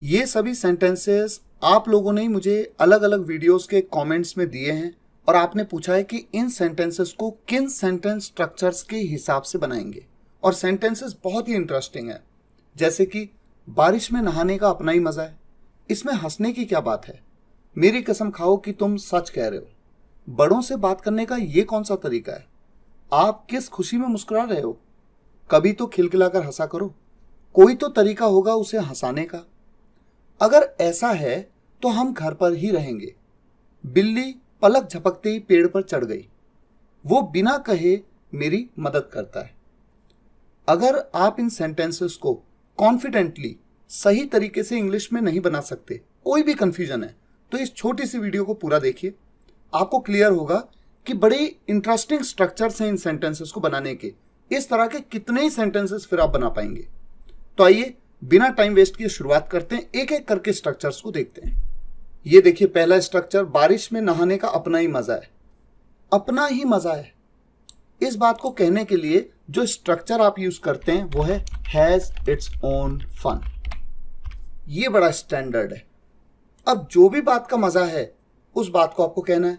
ये सभी सेंटेंसेस आप लोगों ने मुझे अलग अलग वीडियोस के कमेंट्स में दिए हैं और आपने पूछा है कि इन सेंटेंसेस को किन सेंटेंस स्ट्रक्चर्स के हिसाब से बनाएंगे। और सेंटेंसेस बहुत ही इंटरेस्टिंग है, जैसे कि बारिश में नहाने का अपना ही मजा है, इसमें हंसने की क्या बात है, मेरी कसम खाओ कि तुम सच कह रहे हो, बड़ों से बात करने का ये कौन सा तरीका है, आप किस खुशी में मुस्कुरा रहे हो, कभी तो खिलखिलाकर हंसा करो, कोई तो तरीका होगा उसे हंसाने का। अगर ऐसा है तो हम घर पर ही रहेंगे। बिल्ली पलक झपकते ही पेड़ पर चढ़ गई, वो बिना कहे मेरी मदद करता है। अगर आप इन सेंटेंसेस को कॉन्फिडेंटली सही तरीके से इंग्लिश में नहीं बना सकते, कोई भी कंफ्यूजन है, तो इस छोटी सी वीडियो को पूरा देखिए। आपको क्लियर होगा कि बड़े इंटरेस्टिंग स्ट्रक्चर्स हैं इन सेंटेंसेस को बनाने के। इस तरह के कितने ही सेंटेंसेस फिर आप बना पाएंगे। तो आइए बिना टाइम वेस्ट किए शुरुआत करते हैं, एक एक करके स्ट्रक्चर्स को देखते हैं। ये देखिए, पहला स्ट्रक्चर, बारिश में नहाने का अपना ही मजा है। अपना ही मजा है, इस बात को कहने के लिए जो स्ट्रक्चर आप यूज करते हैं वो है हैज इट्स ओन फन। ये बड़ा स्टैंडर्ड है। अब जो भी बात का मजा है उस बात को आपको कहना है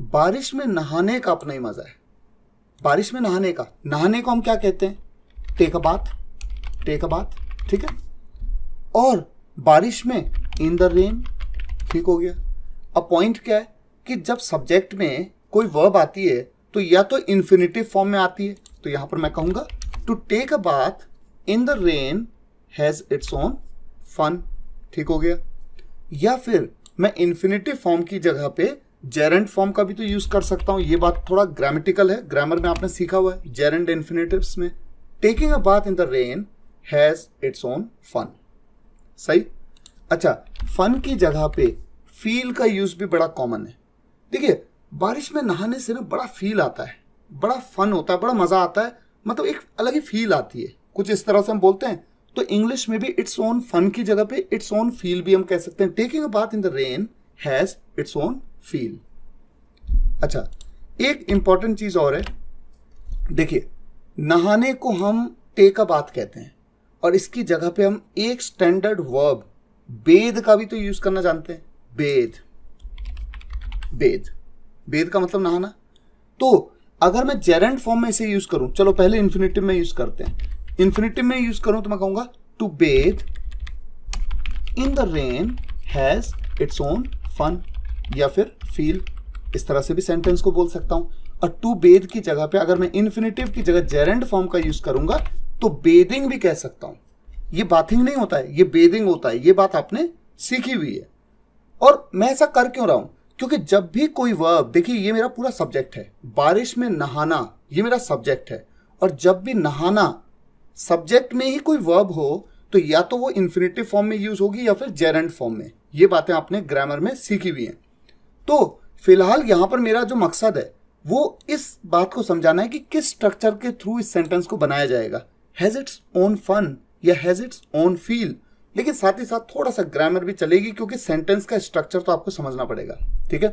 बारिश में नहाने का अपना ही मजा है। बारिश में नहाने को हम क्या कहते हैं? Take a bath, take a bath, ठीक है। और बारिश में इन द रेन, ठीक हो गया। अब पॉइंट क्या है कि जब सब्जेक्ट में कोई वर्ब आती है तो या तो इन्फिनिटिव फॉर्म में आती है, तो यहां पर मैं कहूंगा to take a bath in the rain has its own fun, ठीक हो गया। या फिर मैं इन्फिनिटिव फॉर्म की जगह पे जेरेंड फॉर्म का भी तो यूज कर सकता हूं। ये बात थोड़ा ग्रामेटिकल है, ग्रामर में आपने सीखा हुआ है जेरेंड इन्फिनिटिव्स में। Taking a bath in the rain has its own fun, सही। अच्छा, फन की जगह पे फील का यूज भी बड़ा कॉमन है। देखिए, बारिश में नहाने से ना बड़ा फील आता है, बड़ा फन होता है, बड़ा मजा आता है, मतलब एक अलग ही फील आती है, कुछ इस तरह से हम बोलते हैं। तो इंग्लिश में भी इट्स ओन फन की जगह पे इट्स ओन फील भी हम कह सकते हैं। Taking a bath in the rain has its own feel. अच्छा, एक इंपॉर्टेंट चीज और है, देखिए, नहाने को हम टेक अ बाथ कहते हैं और इसकी जगह पे हम एक स्टैंडर्ड वर्ब बेद का भी तो यूज करना जानते हैं। बेद, बेद, बेद का मतलब नहाना। तो अगर मैं जेरेंड फॉर्म में इसे यूज करूं, चलो पहले इन्फिनिटिव में यूज करते हैं। इन्फिनिटिव में यूज करूं तो मैं कहूंगा to bathe in the rain has its own fun, या फिर फील। इस तरह से भी सेंटेंस को बोल सकता हूं। और टू बेद की जगह पे अगर मैं इन्फिनिटिव की जगह जेरेंड फॉर्म का यूज करूंगा तो बेदिंग भी कह सकता हूं। ये बाथिंग नहीं होता है, ये बेदिंग होता है। ये बात आपने सीखी हुई है। और मैं ऐसा कर क्यों रहा हूं? क्योंकि जब भी कोई वर्ब, देखिए ये मेरा पूरा सब्जेक्ट है, बारिश में नहाना ये मेरा सब्जेक्ट है, और जब भी नहाना सब्जेक्ट में ही कोई वर्ब हो तो या तो वो इन्फिनिटिव फॉर्म में यूज होगी या फिर जेरेंड फॉर्म में। ये बातें आपने ग्रामर में सीखी हुई हैं। तो फिलहाल यहां पर मेरा जो मकसद है वो इस बात को समझाना है कि किस स्ट्रक्चर के थ्रू इस सेंटेंस को बनाया जाएगा, हैज इट्स ओन फन या हैज इट्स ओन फील। लेकिन साथ ही साथ थोड़ा सा ग्रामर भी चलेगी, क्योंकि सेंटेंस का स्ट्रक्चर तो आपको समझना पड़ेगा, ठीक है।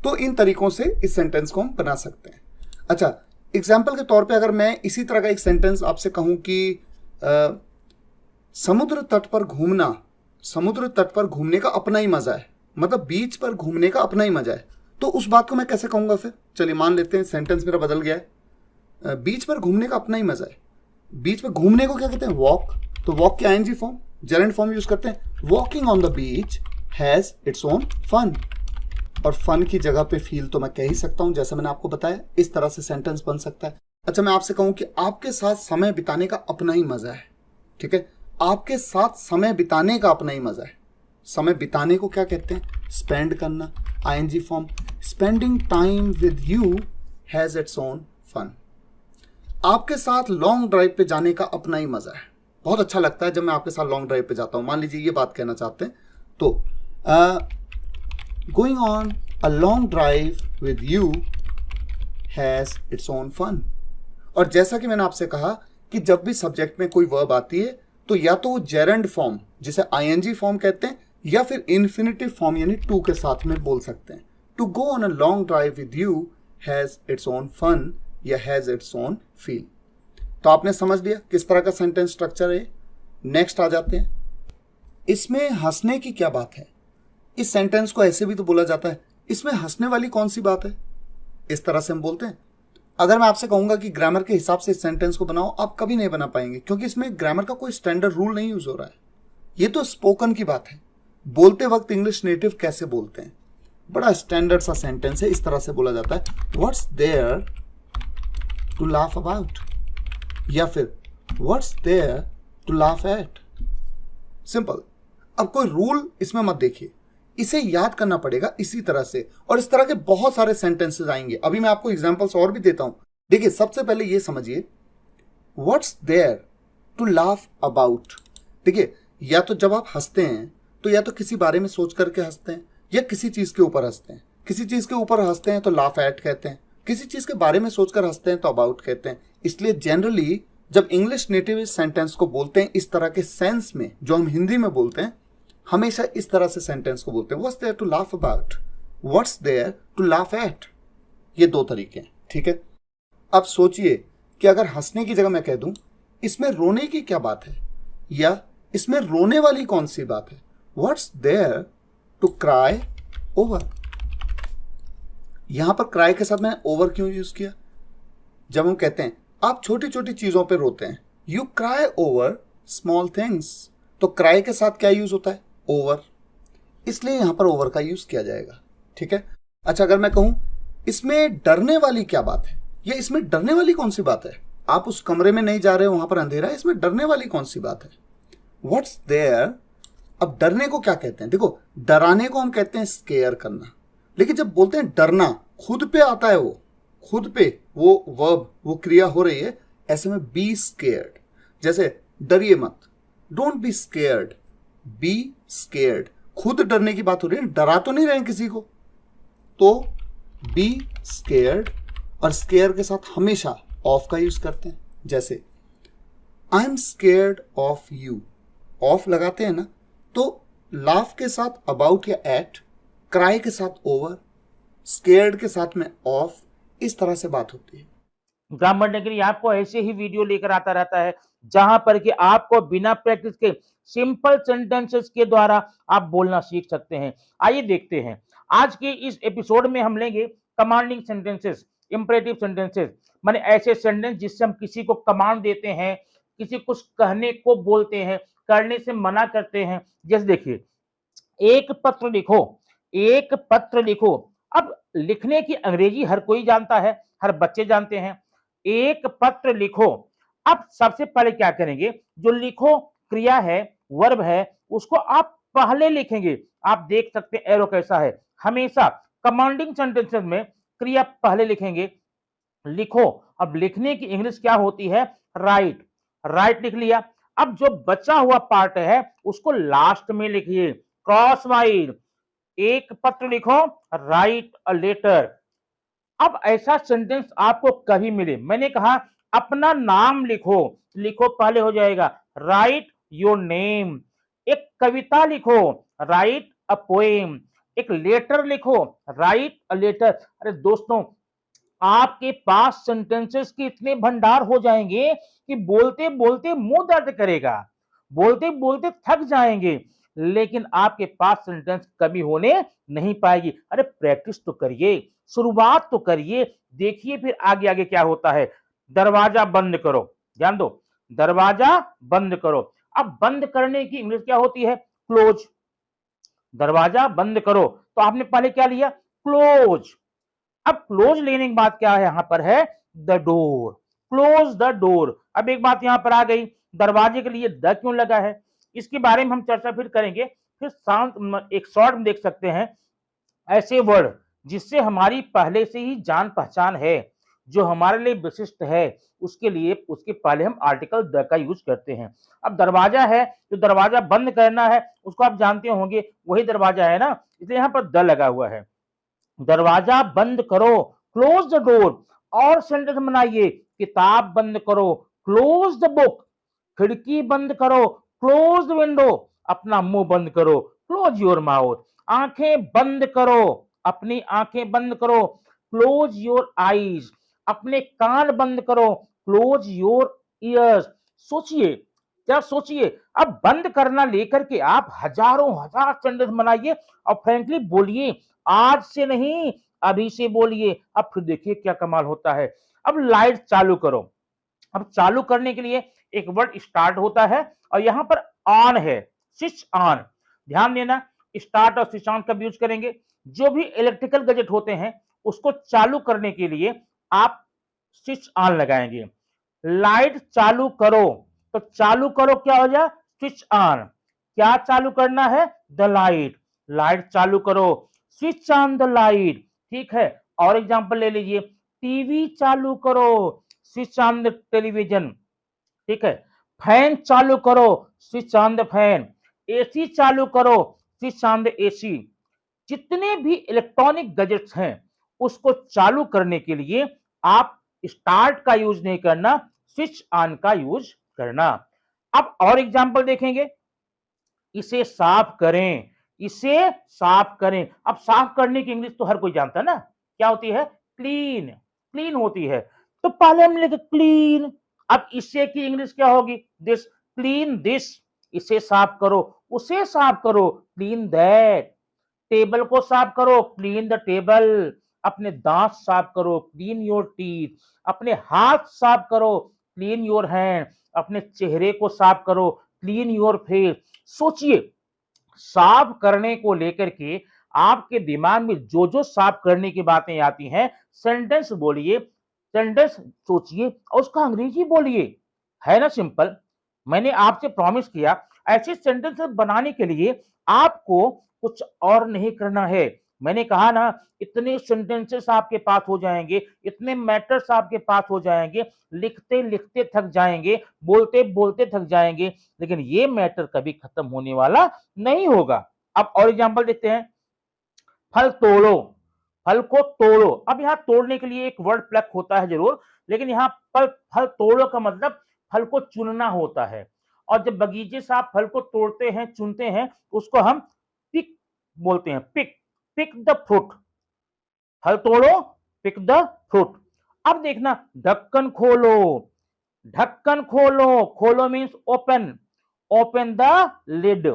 तो इन तरीकों से इस सेंटेंस को हम बना सकते हैं। अच्छा, एग्जाम्पल के तौर पे अगर मैं इसी तरह का एक सेंटेंस आपसे कहूं कि समुद्र तट पर घूमना, समुद्र तट पर घूमने का अपना ही मजा है, मतलब बीच पर घूमने का अपना ही मजा है, तो उस बात को मैं कैसे कहूंगा फिर? चलिए मान लेते हैं सेंटेंस मेरा बदल गया है। बीच पर घूमने का अपना ही मजा है। बीच पर घूमने को क्या कहते हैं? वॉक। तो वॉक के ING form, gerund form use करते हैं। Walking on the beach has its own fun. और फन की जगह पे फील तो मैं कह ही सकता हूं, जैसे मैंने आपको बताया। इस तरह से सेंटेंस बन सकता है। अच्छा, मैं आपसे कहूं कि आपके साथ समय बिताने का अपना ही मजा है, ठीक है। आपके साथ समय बिताने का अपना ही मजा है। समय बिताने को क्या कहते हैं? स्पेंड करना, ING form. Spending time with you has its own fun. आपके साथ लॉन्ग ड्राइव पे जाने का अपना ही मजा है। बहुत अच्छा लगता है जब मैं आपके साथ लॉन्ग ड्राइव पे जाता हूं। मान लीजिए ये बात कहना चाहते हैं तो going on a long drive with you has its own fun. और जैसा कि मैंने आपसे कहा कि जब भी सब्जेक्ट में कोई वर्ब आती है तो या तो वो जेरेंड फॉर्म जिसे आईएनजी फॉर्म कहते हैं, या फिर इन्फिनिटिव फॉर्म यानी टू के साथ में बोल सकते हैं। To go on a long drive with you has its own fun या हैज इट्स ओन फील। तो आपने समझ लिया किस तरह का सेंटेंस स्ट्रक्चर है। नेक्स्ट आ जाते हैं। इसमें हंसने की क्या बात है? इस सेंटेंस को ऐसे भी तो बोला जाता है, इसमें हंसने वाली कौन सी बात है? इस तरह से हम बोलते हैं। अगर मैं आपसे कहूंगा कि ग्रामर के हिसाब से इस सेंटेंस को बनाओ, आप कभी नहीं बना पाएंगे, क्योंकि इसमें ग्रामर का कोई स्टैंडर्ड रूल नहीं यूज हो रहा है। ये तो स्पोकन की बात है, बोलते वक्त इंग्लिश नेटिव कैसे बोलते हैं। बड़ा स्टैंडर्ड सा सेंटेंस है, इस तरह से बोला जाता है, what's there to laugh about, या फिर what's there to laugh at. Simple. अब कोई रूल इसमें मत देखिए, इसे याद करना पड़ेगा इसी तरह से, और इस तरह के बहुत सारे सेंटेंसेस आएंगे। अभी मैं आपको एग्जांपल्स और भी देता हूं। देखिए, सबसे पहले ये समझिए, what's there to laugh about. देखिए, या तो जब आप हंसते हैं तो या तो किसी बारे में सोच करके हंसते हैं, या किसी चीज के ऊपर हंसते हैं। किसी चीज के ऊपर हंसते हैं तो लाफ एट कहते हैं, किसी चीज के बारे में सोचकर हंसते हैं तो अबाउट कहते हैं। इसलिए जनरली जब इंग्लिश नेटिव इस सेंटेंस को बोलते हैं इस तरह के सेंस में, जो हम हिंदी में बोलते हैं, हमेशा इस तरह से सेंटेंस को बोलते हैं, what's there to laugh about, what's there to laugh at. ये दो तरीके हैं, ठीक है। अब सोचिए कि अगर हंसने की जगह मैं कह दूं, इसमें रोने की क्या बात है, या इसमें रोने वाली कौन सी बात है, what's there to cry over. यहां पर क्राई के साथ मैंने ओवर क्यों यूज किया? जब हम कहते हैं आप छोटी छोटी चीजों पर रोते हैं, you cry over small things, तो क्राई के साथ क्या यूज होता है? ओवर। इसलिए यहां पर ओवर का यूज किया जाएगा, ठीक है। अच्छा, अगर मैं कहूं इसमें डरने वाली क्या बात है, या इसमें डरने वाली कौन सी बात है, आप उस कमरे में नहीं जा रहे हो, वहां पर अंधेरा है, इसमें डरने वाली कौन सी बात है, व्हाट्स देयर। अब डरने को क्या कहते हैं? देखो, डराने को हम कहते हैं स्केयर करना, लेकिन जब बोलते हैं डरना, खुद पे आता है, वो खुद पे वो वर्ब, वो क्रिया हो रही है, ऐसे में बी स्केयर्ड। जैसे डरिए मत, don't be scared, be scared. खुद डरने की बात हो रही है, डरा तो नहीं रहे किसी को, तो बी स्केयर्ड। और स्केयर के साथ हमेशा ऑफ का यूज करते हैं। जैसे I am scared of you, of लगाते हैं ना, तो लाफ के साथ अबाउट या एट, क्राई के साथ ओवर, स्केयर्ड के साथ में ऑफ, इस तरह से बात होती है। ग्रामर डिग्री आपको ऐसे ही वीडियो लेकर आता रहता है जहां पर कि आपको बिना प्रैक्टिस के सिंपल सेंटेंसेस के द्वारा आप बोलना सीख सकते हैं। आइए देखते हैं आज के इस एपिसोड में हम लेंगे कमांडिंग सेंटेंसेस, इंपरेटिव सेंटेंसेस, माने ऐसे सेंटेंस जिससे हम किसी को कमांड देते हैं, किसी कुछ कहने को बोलते हैं, करने से मना करते हैं। जैसे देखिए, एक पत्र लिखो, एक पत्र लिखो। अब लिखने की अंग्रेजी हर कोई जानता है, हर बच्चे जानते हैं। एक पत्र लिखो। अब सबसे पहले क्या करेंगे, जो लिखो क्रिया है, वर्ब है, उसको आप पहले लिखेंगे। आप देख सकते हैं एरो कैसा है, हमेशा कमांडिंग सेंटेंसेस में क्रिया पहले लिखेंगे। लिखो, अब लिखने की इंग्लिश क्या होती है? राइट। राइट लिख लिया। अब जो बचा हुआ पार्ट है उसको लास्ट में लिखिए, क्रॉस वाइज। एक पत्र लिखो, राइट अ लेटर। अब ऐसा सेंटेंस आपको कभी मिले, मैंने कहा अपना नाम लिखो, लिखो पहले हो जाएगा, राइट योर नेम। एक कविता लिखो, राइट अ पोएम। एक लेटर लिखो, राइट अ लेटर। अरे दोस्तों, आपके पास सेंटेंसेस के इतने भंडार हो जाएंगे कि बोलते बोलते मुंह दर्द करेगा, बोलते बोलते थक जाएंगे, लेकिन आपके पास सेंटेंस कभी होने नहीं पाएगी। अरे प्रैक्टिस तो करिए, शुरुआत तो करिए, देखिए फिर आगे आगे क्या होता है। दरवाजा बंद करो, ध्यान दो, दरवाजा बंद करो। अब बंद करने की इंग्लिश क्या होती है? क्लोज। दरवाजा बंद करो, तो आपने पहले क्या लिया? क्लोज। अब क्लोज लेने की बात क्या है? यहां पर है the door, close the door. अब एक बात यहां पर आ गई, दरवाजे के लिए द क्यों लगा है, इसके बारे में हम चर्चा फिर करेंगे। फिर शांत एक शॉर्ट में देख सकते हैं ऐसे वर्ड जिससे हमारी पहले से ही जान पहचान है, जो हमारे लिए विशिष्ट है, उसके लिए उसके पहले हम आर्टिकल द का यूज करते हैं। अब दरवाजा है, जो दरवाजा बंद करना है उसको आप जानते होंगे, वही दरवाजा है ना, इसलिए यहां पर द लगा हुआ है। दरवाजा बंद करो, क्लोज द डोर। और सेंटेंस बनाइए, किताब बंद करो, क्लोज द बुक। खिड़की बंद करो, क्लोज द विंडो। अपना मुंह बंद करो, क्लोज योर माउथ। आंखें बंद करो, अपनी आंखें बंद करो, क्लोज योर आईज। अपने कान बंद करो, क्लोज योर ईयर्स। सोचिए, क्या सोचिए, अब बंद करना लेकर के आप हजारों हजार सेंटेंस बनाइए और फ्रेंकली बोलिए, आज से नहीं अभी से बोलिए। अब फिर देखिए क्या कमाल होता है। अब लाइट चालू करो। अब चालू करने के लिए एक वर्ड स्टार्ट होता है और यहां पर ऑन है, स्विच ऑन। ध्यान देना, स्टार्ट और स्विच ऑन कब यूज करेंगे? जो भी इलेक्ट्रिकल गैजेट होते हैं उसको चालू करने के लिए आप स्विच ऑन लगाएंगे। लाइट चालू करो, तो चालू करो क्या हो जाए? Switch on. क्या चालू करना है? The light. लाइट चालू करो, स्विच ऑन द लाइट। ठीक है, और एग्जांपल ले लीजिए, टीवी चालू करो, स्विच ऑन द टेलीविजन। ठीक है, फैन चालू करो, switch on the fan. AC चालू करो, स्विच ऑन द एसी। जितने भी इलेक्ट्रॉनिक गैजेट्स हैं उसको चालू करने के लिए आप स्टार्ट का यूज नहीं करना, स्विच ऑन का यूज करना। अब और एग्जांपल देखेंगे, इसे साफ करें, इसे साफ करें। अब साफ करने की इंग्लिश तो हर कोई जानता है ना, क्या होती है? क्लीन। क्लीन होती है, तो पहले हम लिखे क्लीन। अब इसे की इंग्लिश क्या होगी? दिस। Clean this. इसे साफ करो, उसे साफ करो, क्लीन दैट। टेबल को साफ करो, क्लीन द टेबल। अपने दांत साफ करो, क्लीन योर टीथ। अपने हाथ साफ करो, क्लीन योर हैंड। अपने चेहरे को साफ करो, क्लीन योर फेस। सोचिए, साफ करने को लेकर के आपके दिमाग में जो जो साफ करने की बातें आती हैं, सेंटेंस बोलिए, सेंटेंस सोचिए और उसका अंग्रेजी बोलिए। है ना सिंपल? मैंने आपसे प्रॉमिस किया, ऐसे सेंटेंस बनाने के लिए आपको कुछ और नहीं करना है। मैंने कहा ना, इतने सेंटेंसेस आपके पास हो जाएंगे, इतने मैटर्स आपके पास हो जाएंगे, लिखते लिखते थक जाएंगे, बोलते बोलते थक जाएंगे, लेकिन ये मैटर कभी खत्म होने वाला नहीं होगा। अब और एग्जांपल देखते हैं, फल तोड़ो, फल को तोड़ो। अब यहाँ तोड़ने के लिए एक वर्ड प्लक होता है जरूर, लेकिन यहाँ फल फल तोड़ो का मतलब फल को चुनना होता है। और जब बगीचे से आप फल को तोड़ते हैं, चुनते हैं, उसको हम पिक बोलते हैं, पिक। Pick the fruit. फल तोड़ो, पिक द फ्रूट। अब देखना, ढक्कन खोलो, ढक्कन खोलो, खोलो means open. Open the lid,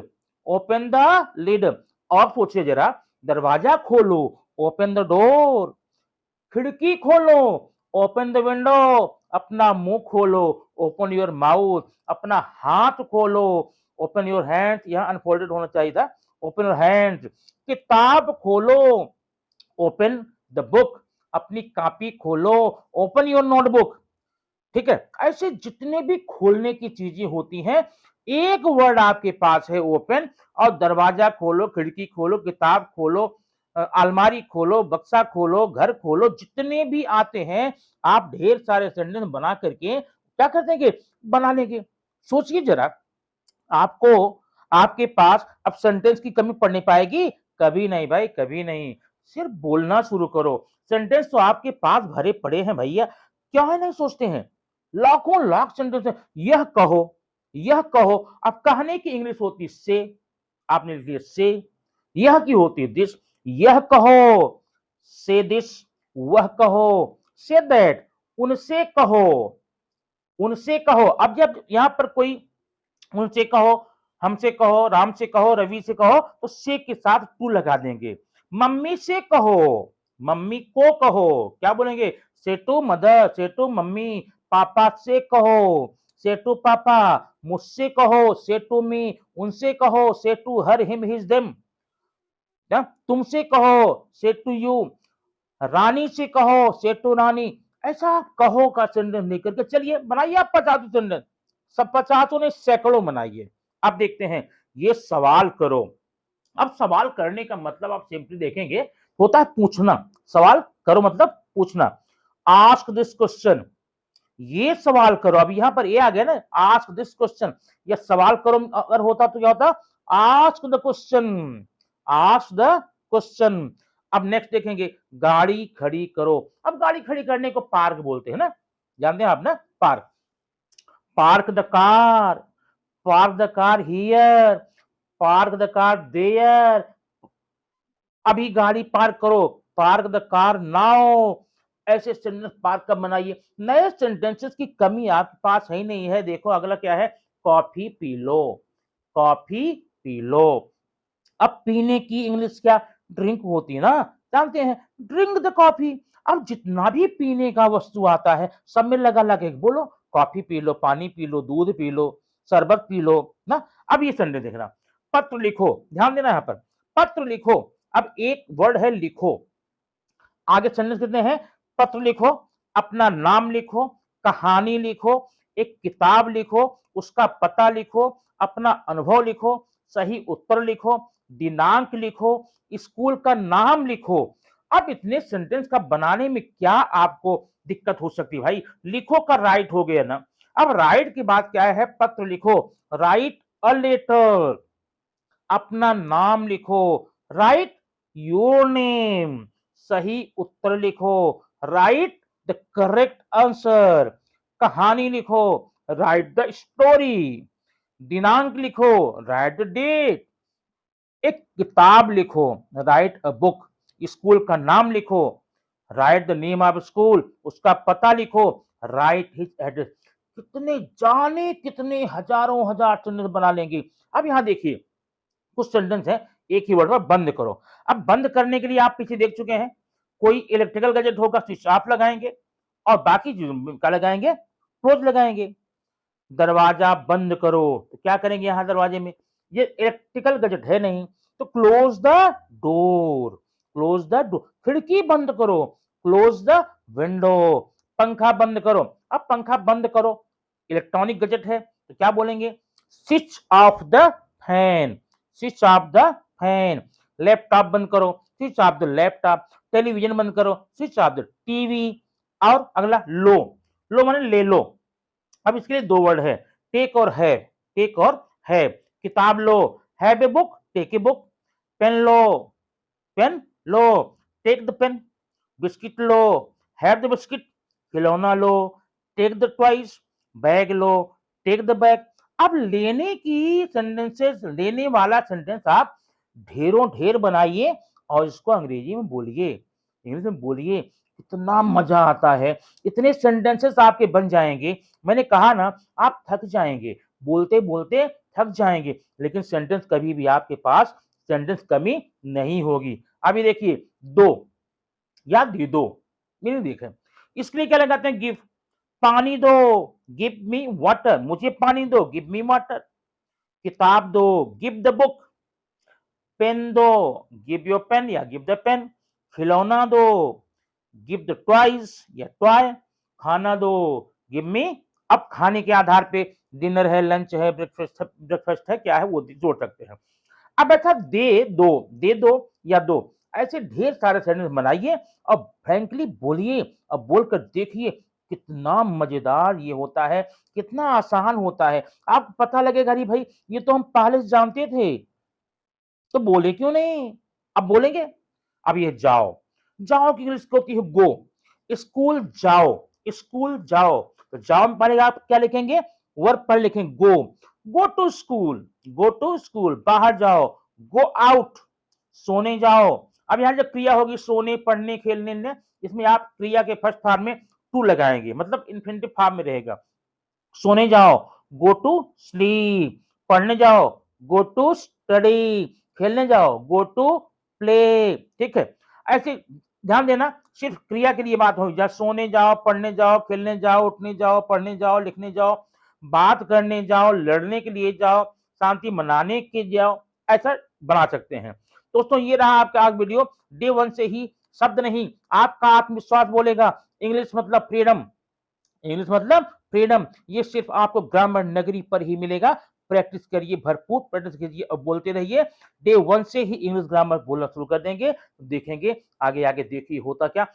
open the lid. और सोचिए जरा, दरवाजा खोलो, ओपन द डोर। खिड़की खोलो, ओपन द विंडो। अपना मुंह खोलो, ओपन योर माउथ। अपना हाथ खोलो, ओपन योर हैंड। यहां अनफोल्डेड होना चाहिए था, ओपन योर हैंड। किताब खोलो, ओपन द बुक। अपनी कॉपी खोलो, ओपन योर नोटबुक। ठीक है, ऐसे जितने भी खोलने की चीजें होती हैं, एक वर्ड आपके पास है ओपन। और दरवाजा खोलो, खिड़की खोलो, किताब खोलो, अलमारी खोलो, बक्सा खोलो, घर खोलो, जितने भी आते हैं आप ढेर सारे सेंटेंस बना करके क्या कर देंगे? बना लेंगे। सोचिए जरा, आपको आपके पास अब सेंटेंस की कमी पड़ने पाएगी? कभी नहीं भाई, कभी नहीं। सिर्फ बोलना शुरू करो, सेंटेंस तो आपके पास भरे पड़े हैं भैया। क्या है नहीं सोचते हैं, लाखों लाख सेंटेंस है। यह कहो, यह कहो। अब कहने की इंग्लिश होती है से, आपने लिख दिया से। यह की होती है दिस। यह कहो, से दिस। वह कहो, से दैट। उनसे कहो, उनसे कहो। अब जब यहां पर कोई उनसे कहो, हमसे कहो, राम से कहो, रवि से कहो, तो से के साथ टू लगा देंगे। मम्मी से कहो, मम्मी को कहो, क्या बोलेंगे? से टू मदर, से टू मम्मी। पापा से कहो, से टू पापा। मुझसे कहो, से टू मी। उनसे कहो, say to her, him, his, them. तुमसे कहो, से टू यू। रानी से कहो, से टू रानी। ऐसा कहो का सेंटेंस लेकर के चलिए बनाइए आप 50 सेंटेंस। सब 50 ने सैकड़ों बनाइए। अब देखते हैं, ये सवाल करो। अब सवाल करने का मतलब आप सिंपली देखेंगे, होता है पूछना। सवाल करो मतलब पूछना। आस्क दिस क्वेश्चन, ये सवाल करो। अब यहां पर ये आ गया ना, आस्क दिस क्वेश्चन। ये सवाल करो अगर होता तो क्या होता? Ask the question, ask the question. अब नेक्स्ट देखेंगे, गाड़ी खड़ी करो। अब गाड़ी खड़ी करने को पार्क बोलते हैं ना, जानते हैं आप ना, park. Park the car, park the car here, park the car there. अभी गाड़ी पार्क करो, पार्क द कार नाउ। ऐसे सेंटेंस पार्क कब बनाइए? नए सेंटेंसेस की कमी आपके पास है ही नहीं है। देखो अगला क्या है, coffee P low, coffee P low. अब पीने की इंग्लिश क्या? ड्रिंक होती है ना, जानते हैं, ड्रिंक द कॉफी। अब जितना भी पीने का वस्तु आता है सब में लगा लगे बोलो, कॉफी पी लो, पानी पी लो, दूध पी लो, शरबत पी लो ना। अब ये संडे देखना, पत्र लिखो, ध्यान देना यहाँ पर, पत्र लिखो। अब एक वर्ड है लिखो, आगे सेंटेंस कितने हैं? पत्र लिखो, अपना नाम लिखो, कहानी लिखो, एक किताब लिखो, उसका पता लिखो, अपना अनुभव लिखो, सही उत्तर लिखो, दिनांक लिखो, स्कूल का नाम लिखो। अब इतने सेंटेंस का बनाने में क्या आपको दिक्कत हो सकती है भाई? लिखो का राइट हो गया ना। अब राइट की बात क्या है? पत्र लिखो, राइट अ लेटर, अपना नाम लिखो, राइट योर नेम, सही उत्तर लिखो, राइट द करेक्ट आंसर, कहानी लिखो, राइट द स्टोरी, दिनांक लिखो, राइट द डेट, एक किताब लिखो, राइट अ बुक, स्कूल का नाम लिखो, right the name of school, उसका पता लिखो, राइट हिज एड्रेस। कितने जाने कितने हजारों हजार सेंटेंस बना लेंगे। अब यहां देखिए कुछ सेंटेंस है, एक ही वर्ड में बंद करो। अब बंद करने के लिए आप पीछे देख चुके हैं, कोई इलेक्ट्रिकल गैजेट होगा स्विच ऑफ लगाएंगे और बाकी क्या लगाएंगे? क्लोज लगाएंगे। दरवाजा बंद करो तो क्या करेंगे? यहां दरवाजे में ये इलेक्ट्रिकल गैजेट है नहीं तो close the door, close the door. खिड़की बंद करो, क्लोज द विंडो। पंखा बंद करो, अब पंखा बंद करो, इलेक्ट्रॉनिक गैजेट है तो क्या बोलेंगे? Switch off the fan, switch off the fan. Laptop बंद करो, switch off the laptop. Television बंद करो, स्विच ऑफ द टीवी। और अगला लो, लो माने ले लो। अब इसके लिए दो वर्ड है, टेक और हैव, टेक और हैव। किताब लो, have a book, take a book. Pen लो, पेन लो, टेक द पेन। बिस्किट लो, हैव द बिस्किट। खिलौना लो, टेक द टॉयज। बैग लो, टेक द बैग। अब लेने की सेंटेंसेस, लेने वाला सेंटेंस आप ढेरों ढेर बनाइए और इसको अंग्रेजी में बोलिए, इंग्लिश में बोलिए, कितना मजा आता है। इतने सेंटेंसेस आपके बन जाएंगे, मैंने कहा ना आप थक जाएंगे, बोलते बोलते थक जाएंगे, लेकिन सेंटेंस कभी भी आपके पास सेंटेंस कमी नहीं होगी। अभी देखिए दो या दे दो, मीनिंग देखें, इसके लिए क्या लगाते हैं? गिव, पानी दो, गिव मी वाटर, मुझे पानी दो, गिव मी वाटर। किताब दो, गिव द बुक। पेन दो, गिव योर पेन या गिव द पेन। खिलौना दो, गिव द टॉयज या टॉय। खाना दो, गिव मी। अब खाने के आधार पे डिनर है, लंच है, ब्रेकफास्ट है, क्या है वो जोड़ सकते हैं। अब ऐसा दे दो या दो, ऐसे ढेर सारे सेंटेंस बनाइए और फ्रैंकली बोलिए और बोलकर देखिए कितना मजेदार ये होता है, कितना आसान होता है। आपको पता लगेगा अरे भाई ये तो हम पहले से जानते थे, तो बोले क्यों नहीं? अब बोलेंगे। अब ये जाओ, जाओ की इंग्लिश होती है गो। स्कूल जाओ, स्कूल जाओ, तो जाओ में पहले आप क्या लिखेंगे? वर्ब पर लिखेंगे go, go to school, go to school, बाहर जाओ, गो आउट, सोने जाओ। अब यहाँ जो क्रिया होगी सोने, पढ़ने, खेलने ने, इसमें आप क्रिया के फर्स्ट फॉर्म में टू लगाएंगे, मतलब इन्फिनिटिव फॉर्म में रहेगा। सोने जाओ, गो टू स्लीप। पढ़ने जाओ, गो टू स्टडी। खेलने जाओ, गो टू प्ले। ठीक है, ऐसे ध्यान देना, सिर्फ क्रिया के लिए बात होगी, जैसे सोने जाओ, पढ़ने जाओ, खेलने जाओ, उठने जाओ, पढ़ने जाओ, लिखने जाओ, बात करने जाओ, लड़ने के लिए जाओ, शांति मनाने के जाओ, ऐसा बना सकते हैं। दोस्तों ये रहा आपका आज वीडियो। डे 1 से ही शब्द नहीं, आपका आत्मविश्वास बोलेगा। इंग्लिश मतलब फ्रीडम, इंग्लिश मतलब फ्रीडम, ये सिर्फ आपको ग्रामर नगरी पर ही मिलेगा। प्रैक्टिस करिए, भरपूर प्रैक्टिस कीजिए और बोलते रहिए। डे 1 से ही इंग्लिश ग्रामर बोलना शुरू कर देंगे, देखेंगे आगे आगे देखिए होता क्या।